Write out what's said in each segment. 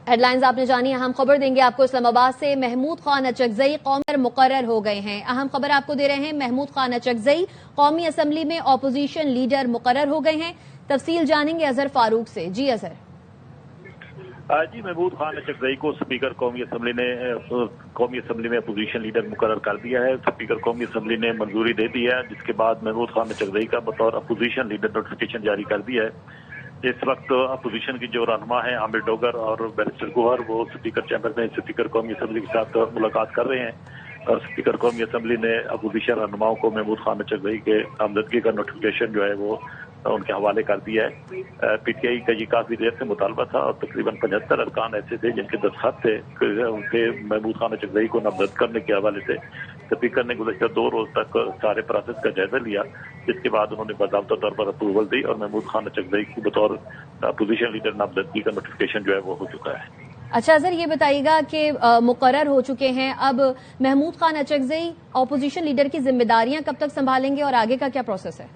Head lines آپ نے جانی. اہم خبر دیں گے آپ کو اسلام آباد سے. محمود خان اچکزئی قومی مقرر ہو گئے ہیں. اہم خبر آپ کو دے رہے ہیں. محمود خان اچکزئی قومی اسمبلی میں اپوزیشن لیڈر مقرر ہو گئے ہیں. تفصیل جانیں گے اظہر فاروق سے. جی اظہر. جی محمود خان اچکزئی کو اسپیکر قومی اسمبلی میں اپوزیشن لیڈر مقرر کر دیا ہے. اسپیکر قومی اسمبلی نے منظوری دے دی ہے, جس کے بعد محمود خان اچکزئی کا بطور اپوزیشن لیڈر نوٹیفکیشن جاری کر دیا ہے. اس وقت اپوزیشن کی جو رہنما ہیں عامر ڈوگر اور بیرسٹر گوہر, وہ اسپیکر چیمبر میں اسپیکر قومی اسمبلی کے ساتھ ملاقات کر رہے ہیں, اور اسپیکر قومی اسمبلی نے اپوزیشن رہنماؤں کو محمود خان اچکزئی کے نامزدگی کا نوٹیفکیشن جو ہے وہ ان کے حوالے کر دیا ہے. پی ٹی آئی کا یہ کافی دیر سے مطالبہ تھا, اور تقریباً 75 ارکان ایسے تھے جن کے دستخط تھے ان کے محمود خان اچکزئی کو نامزد کرنے کے حوالے سے. اسپیکر نے گزشتہ 2 روز تک سارے پروسیس کا جائزہ لیا, جس کے بعد انہوں نے باضابطہ طور پر اپروول دی, اور محمود خان اچکزئی کی بطور اپوزیشن لیڈر نامزدگی کا نوٹیفکیشن جو ہے وہ ہو چکا ہے. اچھا اظہر, یہ بتائیے گا کہ مقرر ہو چکے ہیں, اب محمود خان اچکزئی اپوزیشن لیڈر کی ذمہ داریاں کب تک سنبھالیں گے اور آگے کا کیا پروسیس ہے؟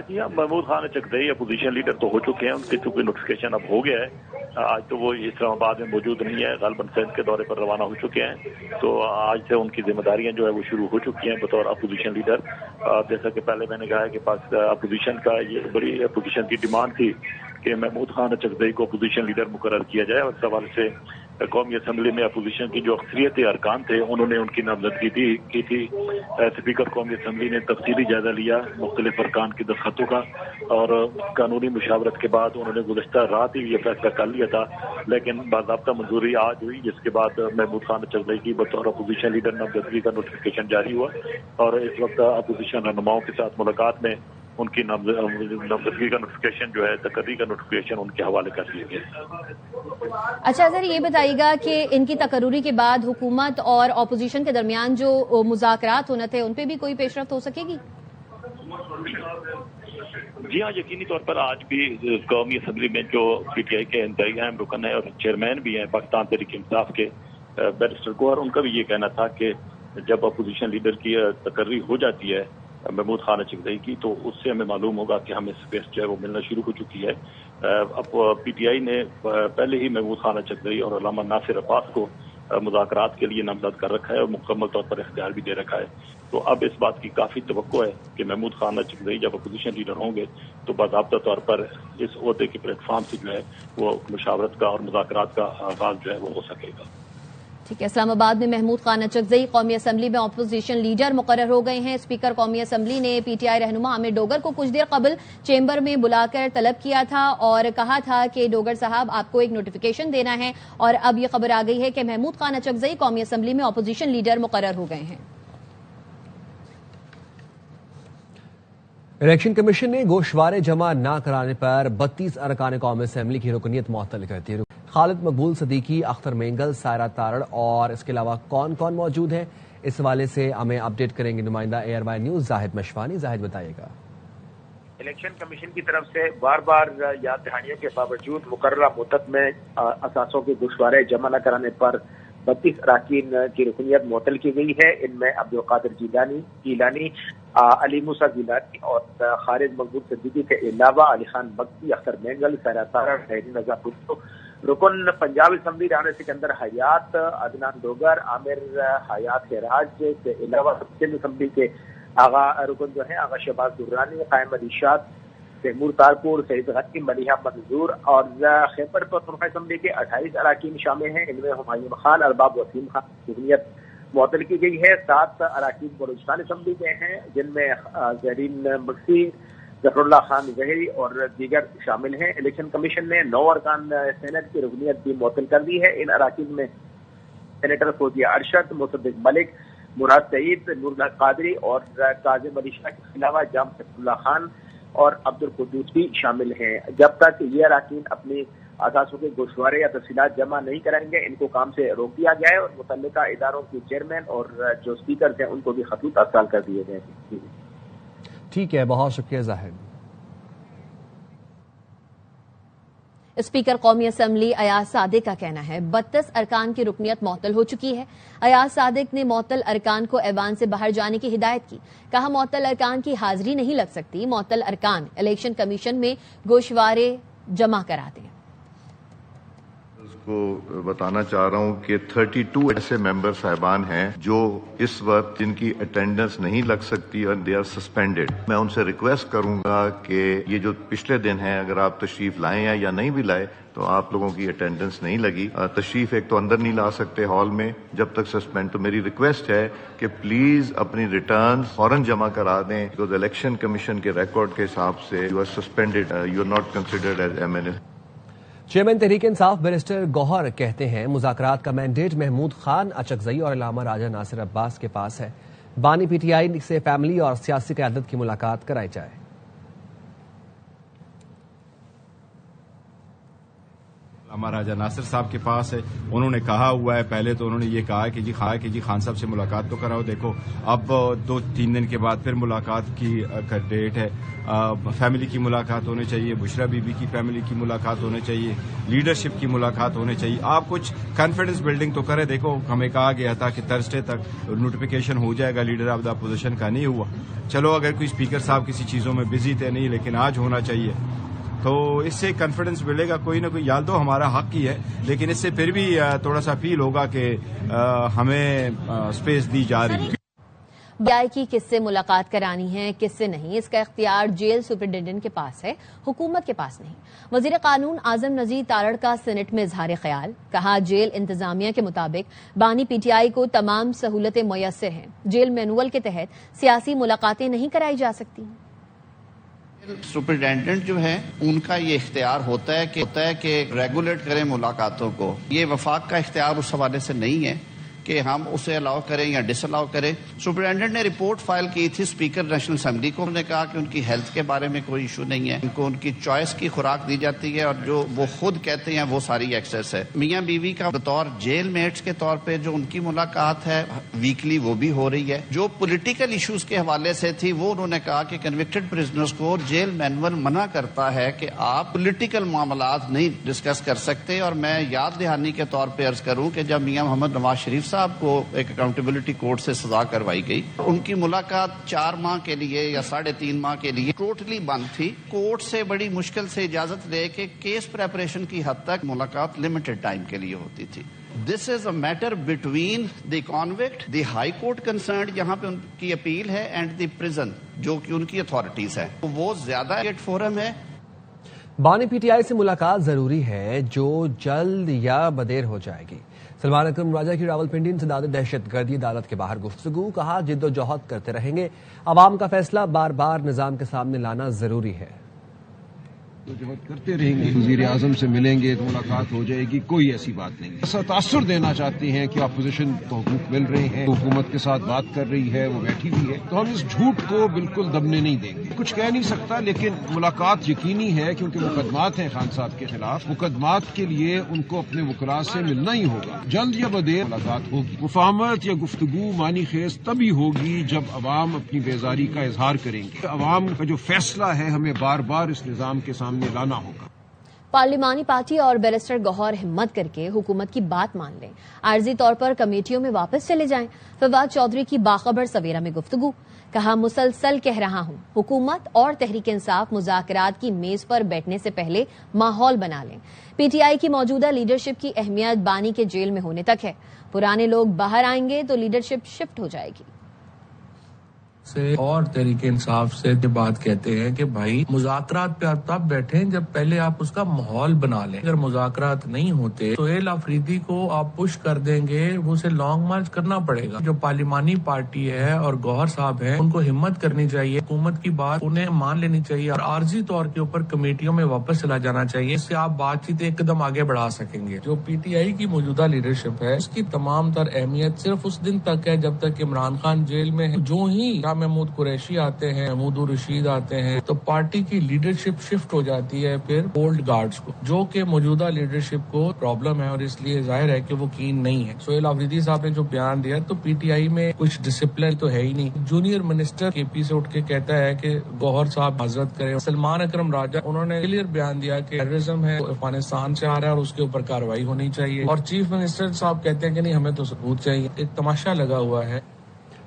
جی ہاں, محمود خان اچکزئی اپوزیشن لیڈر تو ہو چکے ہیں, ان کے چونکہ نوٹیفکیشن اب ہو گیا ہے. آج تو وہ اسلام آباد میں موجود نہیں ہے, غالباً سندھ کے دورے پر روانہ ہو چکے ہیں, تو آج سے ان کی ذمہ داریاں جو ہے وہ شروع ہو چکی ہیں بطور اپوزیشن لیڈر. جیسا کہ پہلے میں نے کہا کہ پاس اپوزیشن کا یہ بڑی اپوزیشن کی ڈیمانڈ تھی کہ محمود خان اچکزئی کو اپوزیشن لیڈر مقرر کیا جائے, اور اس حوالے سے قومی اسمبلی میں اپوزیشن کی جو اکثریت ارکان تھے انہوں نے ان کی نامزدگی کی تھی. اسپیکر قومی اسمبلی نے تفصیلی جائزہ لیا مختلف ارکان کی دستخطوں کا, اور قانونی مشاورت کے بعد انہوں نے گزشتہ رات ہی یہ فیصلہ کر لیا تھا, لیکن باضابطہ منظوری آج ہوئی, جس کے بعد محمود خان اچکزئی کی بطور اپوزیشن لیڈر نامزدگی کا نوٹیفکیشن جاری ہوا, اور اس وقت اپوزیشن رہنماؤں کے ساتھ ملاقات میں ان کی نامزدگی کا نوٹیفکیشن جو ہے تقرری کا نوٹیفکیشن ان کے حوالے کر دیا گیا. اچھا سر, یہ بتائیے گا کہ ان کی تقرری کے بعد حکومت اور اپوزیشن کے درمیان جو مذاکرات ہونا تھے ان پہ بھی کوئی پیش رفت ہو سکے گی؟ جی ہاں, یقینی طور پر آج بھی قومی اسمبلی میں جو پی ٹی آئی کے انتہائی اہم رکن ہیں اور چیئرمین بھی ہیں پاکستان تحریک انصاف کے بیرسٹر گوہر, ان کا بھی یہ کہنا تھا کہ جب اپوزیشن لیڈر کی تقرری ہو جاتی ہے محمود خان اچکزئی کی, تو اس سے ہمیں معلوم ہوگا کہ ہمیں اسپیس جو ہے وہ ملنا شروع ہو چکی ہے. اب پی ٹی آئی نے پہلے ہی محمود خان اچکزئی اور علامہ ناصر عباس کو مذاکرات کے لیے نامزد کر رکھا ہے اور مکمل طور پر اختیار بھی دے رکھا ہے. تو اب اس بات کی کافی توقع ہے کہ محمود خان اچکزئی جب اپوزیشن لیڈر ہوں گے تو باضابطہ طور پر اس عہدے کے پلیٹ فارم سے جو ہے وہ مشاورت کا اور مذاکرات کا آغاز جو ہے وہ ہو سکے گا. ٹھیک ہے. اسلام آباد میں محمود خان اچکزئی قومی اسمبلی میں اپوزیشن لیڈر مقرر ہو گئے ہیں. اسپیکر قومی اسمبلی نے پی ٹی آئی رہنما عامر ڈوگر کو کچھ دیر قبل چیمبر میں بلا کر طلب کیا تھا اور کہا تھا کہ ڈوگر صاحب آپ کو ایک نوٹیفکیشن دینا ہے, اور اب یہ خبر آ گئی ہے کہ محمود خان اچکزئی قومی اسمبلی میں اپوزیشن لیڈر مقرر ہو گئے ہیں. الیکشن کمیشن نے گوشوارے جمع نہ کرانے پر 32 ارکان قومی اسمبلی کی رکنیت معطل کر دی. خالد مقبول صدیقی, اختر مینگل, سائرہ تارڑ اور اس کے علاوہ کون کون موجود ہیں, اس حوالے سے ہمیں اپڈیٹ کریں گے نمائندہ ایئر وائی نیوز زاہد مشوانی. زاہد بتائیے گا. الیکشن کمیشن کی طرف سے بار بار یاد دہانیوں کے باوجود مقررہ مدت میں اثاثوں کے گوشوارے جمع نہ کرانے پر 32 اراکین کی رکنیت معطل کی گئی ہے. ان میں عبدالقادر گیلانی, علی موسیٰ گیلانی اور خالد مقبول صدیقی کے علاوہ علی خان بگٹی, اختر مینگل, سائرہ تارڑ, حیدر رضا بھٹو, رکن پنجاب اسمبلی رانا سکندر حیات, عدنان ڈوگر, عامر حیات خیراج کے علاوہ سندھ اسمبلی کے رکن جو ہیں آغا شہباز درانی, قائم علی شاد, تیمور تارپور, سعید غنی, ملیحہ منظور اور خیبر پختونخوا اسمبلی کے 28 اراکین شامل ہیں. ان میں ہمایون خان, ارباب وسیم خان کی رکنیت معطل کی گئی ہے. 7 اراکین بلوچستان اسمبلی کے ہیں جن میں زہرین مکسی, ظفر اللہ خان زہری اور دیگر شامل ہیں. الیکشن کمیشن نے 9 ارکان سینٹ کی رکنیت بھی معطل کر دی ہے. ان اراکین میں سینیٹر فوزیہ ارشد, مصدق ملک, مراد سعید, نور الحق قادری اور کاظم علی شاہ کے علاوہ جام سیف اللہ خان اور عبدالقدوس بھی شامل ہیں. جب تک یہ اراکین اپنی اثاثوں کے گوشوارے یا تفصیلات جمع نہیں کرائیں گے ان کو کام سے روک دیا جائے, اور متعلقہ اداروں کے چیئرمین اور جو اسپیکرز ہیں ان کو بھی خطوط ارسال کر دیے گئے ہیں. ٹھیک ہے, بہت شکریہ زاہد. اسپیکر قومی اسمبلی ایاز صادق کا کہنا ہے 32 ارکان کی رکنیت معطل ہو چکی ہے. ایاز صادق نے معطل ارکان کو ایوان سے باہر جانے کی ہدایت کی. کہا معطل ارکان کی حاضری نہیں لگ سکتی, معطل ارکان الیکشن کمیشن میں گوشوارے جمع کرا دیں. کو بتانا چاہ رہا ہوں کہ 32 ایسے ممبر صاحبان ہیں جو اس وقت جن کی اٹینڈنس نہیں لگ سکتی اور دے آر سسپینڈڈ. میں ان سے ریکویسٹ کروں گا کہ یہ جو پچھلے دن ہیں اگر آپ تشریف لائیں یا نہیں بھی لائے تو آپ لوگوں کی اٹینڈنس نہیں لگی. تشریف ایک تو اندر نہیں لا سکتے ہال میں جب تک سسپینڈ. تو میری ریکویسٹ ہے کہ پلیز اپنی ریٹرن فوراً جمع کرا دیں بیکاز الیکشن کمیشن کے ریکارڈ کے حساب سے you are suspended, you are not considered as M N A. Chairman Tehreek Insaf barrister گوہر کہتے ہیں مذاکرات کا مینڈیٹ محمود خان اچکزئی اور علامہ راجہ ناصر عباس کے پاس ہے. بانی پی ٹی آئی سے فیملی اور سیاسی قیادت کی ملاقات کرائی جائے. علامہ راجہ ناصر صاحب کے پاس ہے. انہوں نے کہا ہوا ہے, پہلے تو انہوں نے یہ کہا کہ جی خان صاحب سے ملاقات تو کراؤ. دیکھو اب 2-3 دن کے بعد پھر ملاقات کی ڈیٹ ہے. فیملی کی ملاقات ہونے چاہیے, بشرا بی بی کی فیملی کی ملاقات ہونے چاہیے, لیڈرشپ کی ملاقات ہونے چاہیے. آپ کچھ کانفیڈنس بلڈنگ تو کریں. دیکھو ہمیں کہا گیا تھا کہ تھرسڈے تک نوٹیفیکیشن ہو جائے گا لیڈر آف دا اپوزیشن کا, نہیں ہوا. چلو اگر کوئی اسپیکر صاحب کسی چیزوں میں بزی تھے نہیں, لیکن آج ہونا چاہیے. تو اس سے کانفیڈنس ملے گا. کوئی نہ کوئی یاد تو ہمارا حق ہی ہے, لیکن اس سے پھر بھی تھوڑا سا فیل ہوگا کہ ہمیں اسپیس دی جا رہی ہے. پی آئی کی کس سے ملاقات کرانی ہے کس سے نہیں, اس کا اختیار جیل سپرنٹینڈنٹ کے پاس ہے, حکومت کے پاس نہیں. وزیر قانون اعظم نذیر تارڑ کا سینٹ میں اظہار خیال. کہا جیل انتظامیہ کے مطابق بانی پی ٹی آئی کو تمام سہولتیں میسر ہیں. جیل مینول کے تحت سیاسی ملاقاتیں نہیں کرائی جا سکتی. سپرنٹینڈنٹ جو ہے ان کا یہ اختیار ہوتا ہے کہ ریگولیٹ کریں ملاقاتوں کو. یہ وفاق کا اختیار اس حوالے سے نہیں ہے کہ ہم اسے الاؤ کریں یا ڈس الاؤ کریں. سپرنٹینڈنٹ نے رپورٹ فائل کی تھی اسپیکر نیشنل اسمبلی کو. انہوں نے کہا کہ ان کی ہیلتھ کے بارے میں کوئی ایشو نہیں ہے, ان کو ان کی چوائس کی خوراک دی جاتی ہے اور جو وہ خود کہتے ہیں وہ ساری ایکسیس ہے. میاں بیوی کا بطور جیل میٹس کے طور پہ جو ان کی ملاقات ہے ویکلی وہ بھی ہو رہی ہے. جو پولیٹیکل ایشوز کے حوالے سے تھی وہ انہوں نے کہا کہ کنوکٹڈ پرزنرز کو جیل مینول منع کرتا ہے کہ آپ پولیٹیکل معاملات نہیں ڈسکس کر سکتے. اور میں یاد دہانی کے طور پہ عرض کروں کہ جب میاں محمد نواز شریف صاحب کو ایک اکاؤنٹیبلٹی کورٹ سے سزا کروائی گئی, ان کی ملاقات 4 ماہ کے لیے یا 3.5 ماہ کے لیے ٹوٹلی بند تھی. کورٹ سے بڑی مشکل سے اجازت لے کے کیس پریپریشن کی حد تک ملاقات لمیٹڈ ٹائم کے لیے ہوتی تھی. This is a matter between the convict, the high court concerned جہاں پہ ان کی اپیل ہے, اینڈ دی پرزن جو کہ ان کی اتھارٹیز ہے. وہ زیادہ فورم ہے. بانی پی ٹی آئی سے ملاقات ضروری ہے جو جلد یا بدیر ہو جائے گی. سلمان اکرم راجہ کی راولپنڈی انسداد دہشت گردی عدالت کے باہر گفتگو. کہا جد و جہد کرتے رہیں گے, عوام کا فیصلہ بار بار نظام کے سامنے لانا ضروری ہے. جہد کرتے رہیں گے, وزیر اعظم سے ملیں گے تو ملاقات ہو جائے گی, کوئی ایسی بات نہیں. ایسا تاثر دینا چاہتے ہیں کہ اپوزیشن کو حقوق مل رہے ہیں, حکومت کے ساتھ بات کر رہی ہے, وہ بیٹھی ہوئی ہے, تو ہم اس جھوٹ کو بالکل دبنے نہیں دیں گے. کچھ کہہ نہیں سکتا, لیکن ملاقات یقینی ہے کیونکہ مقدمات ہیں خان صاحب کے خلاف. مقدمات کے لیے ان کو اپنے وکلاء سے ملنا ہی ہوگا. جلد یا بدیر ملاقات ہوگی. مفاہمت یا گفتگو معنی خیز تبھی ہوگی جب عوام اپنی بیزاری کا اظہار کریں گے. عوام کا جو فیصلہ ہے ہمیں بار بار اس نظام کے سامنے لانا ہوگا. پارلیمانی پارٹی اور بیرسٹر گوہر ہمت کر کے حکومت کی بات مان لیں, عارضی طور پر کمیٹیوں میں واپس چلے جائیں. فواد چودھری کی باخبر سویرا میں گفتگو. کہا مسلسل کہہ رہا ہوں حکومت اور تحریک انصاف مذاکرات کی میز پر بیٹھنے سے پہلے ماحول بنا لیں. پی ٹی آئی کی موجودہ لیڈرشپ کی اہمیت بانی کے جیل میں ہونے تک ہے. پرانے لوگ باہر آئیں گے تو لیڈرشپ شفٹ ہو جائے گی. سے اور تحریک انصاف سے بات کہتے ہیں کہ بھائی مذاکرات پہ آپ تب بیٹھیں جب پہلے آپ اس کا ماحول بنا لیں. اگر مذاکرات نہیں ہوتے تو سہیل آفریدی کو آپ پش کر دیں گے, وہ اسے لانگ مارچ کرنا پڑے گا. جو پارلیمانی پارٹی ہے اور گوہر صاحب ہیں ان کو ہمت کرنی چاہیے, حکومت کی بات انہیں مان لینی چاہیے اور عارضی طور کے اوپر کمیٹیوں میں واپس چلا جانا چاہیے. اس سے آپ بات چیت ایک قدم آگے بڑھا سکیں گے. جو پی ٹی آئی کی موجودہ لیڈرشپ ہے اس کی تمام تر اہمیت صرف اس دن تک ہے جب تک عمران خان جیل میں ہے. جو ہی محمود قریشی آتے ہیں, محمود رشید آتے ہیں, تو پارٹی کی لیڈرشپ شفٹ ہو جاتی ہے پھر اولڈ گارڈز کو, جو کہ موجودہ لیڈرشپ کو پرابلم ہے اور اس لیے ظاہر ہے کہ وہ کین نہیں ہے. سہیل آفریدی صاحب نے جو بیان دیا تو پی ٹی آئی میں کچھ ڈسپلن تو ہے ہی نہیں. جونیئر منسٹر کے پی سے اٹھ کے کہتا ہے کہ گوہر صاحب معذرت کریں. سلمان اکرم راجہ انہوں نے کلیئر بیان دیا کہ ٹیررزم ہے افغانستان سے آ رہا ہے اور اس کے اوپر کارروائی ہونی چاہیے. اور چیف منسٹر صاحب کہتے ہیں کہ نہیں ہمیں تو ثبوت چاہیے. ایک تماشا لگا ہوا ہے.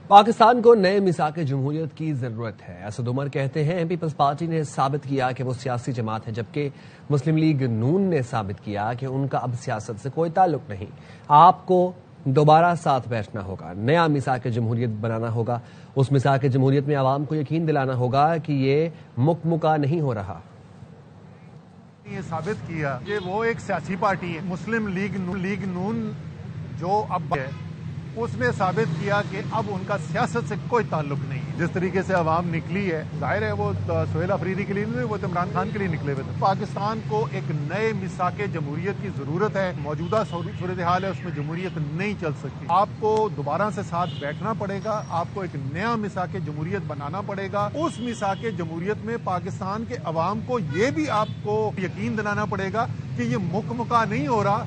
پاکستان کو نئے میثاق جمہوریت کی ضرورت ہے، اسد عمر کہتے ہیں پیپلز پارٹی نے ثابت کیا کہ وہ سیاسی جماعت ہے، جبکہ مسلم لیگ نون نے ثابت کیا کہ ان کا اب سیاست سے کوئی تعلق نہیں۔ آپ کو دوبارہ ساتھ بیٹھنا ہوگا، نیا میثاق جمہوریت بنانا ہوگا، اس میثاق جمہوریت میں عوام کو یقین دلانا ہوگا کہ یہ مکمکا نہیں ہو رہا۔ یہ ثابت کیا کہ وہ ایک سیاسی پارٹی ہے، مسلم لیگ نون جو اب ہے اس نے ثابت کیا کہ اب ان کا سیاست سے کوئی تعلق نہیں ہے۔ جس طریقے سے عوام نکلی ہے، ظاہر ہے وہ سہیل افریدی کے لیے نہیں، وہ عمران خان کے لیے نکلے ہوئے تھے۔ پاکستان کو ایک نئے میثاق جمہوریت کی ضرورت ہے، موجودہ صورتحال ہے اس میں جمہوریت نہیں چل سکتی۔ آپ کو دوبارہ سے ساتھ بیٹھنا پڑے گا، آپ کو ایک نیا میثاق جمہوریت بنانا پڑے گا۔ اس میثاق جمہوریت میں پاکستان کے عوام کو یہ بھی آپ کو یقین دلانا پڑے گا کہ یہ مکمکا نہیں ہو رہا۔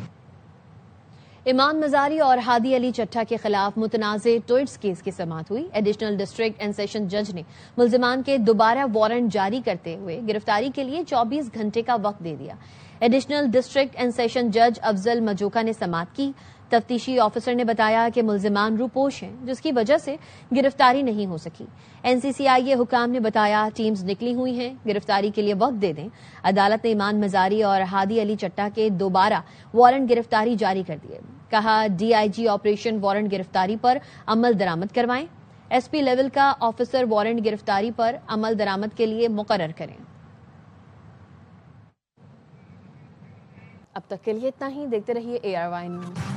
ایمان مزاری اور ہادی علی چٹھا کے خلاف متنازع ٹوئٹس کیس کی سماعت ہوئی۔ ایڈیشنل ڈسٹرکٹ اینڈ سیشن جج نے ملزمان کے دوبارہ وارنٹ جاری کرتے ہوئے گرفتاری کے لیے 24 گھنٹے کا وقت دے دیا۔ ایڈیشنل ڈسٹرکٹ اینڈ سیشن جج افضل مجوکا نے سماعت کی۔ تفتیشی آفیسر نے بتایا کہ ملزمان روپوش ہیں، جس کی وجہ سے گرفتاری نہیں ہو سکی۔ NCCI حکام نے بتایا ٹیمز نکلی ہوئی ہیں، گرفتاری کے لیے وقت دے دیں۔ عدالت نے ایمان مزاری اور ہادی علی چٹھا کے دوبارہ وارنٹ گرفتاری جاری کر دیے۔ کہا DIG آپریشن وارنٹ گرفتاری پر عمل درآمد کروائیں، SP لیول کا آفیسر وارنٹ گرفتاری پر عمل درآمد کے لیے مقرر کریں۔ اب تک کے لیے اتنا ہی، دیکھتے رہیے ARY نیوز۔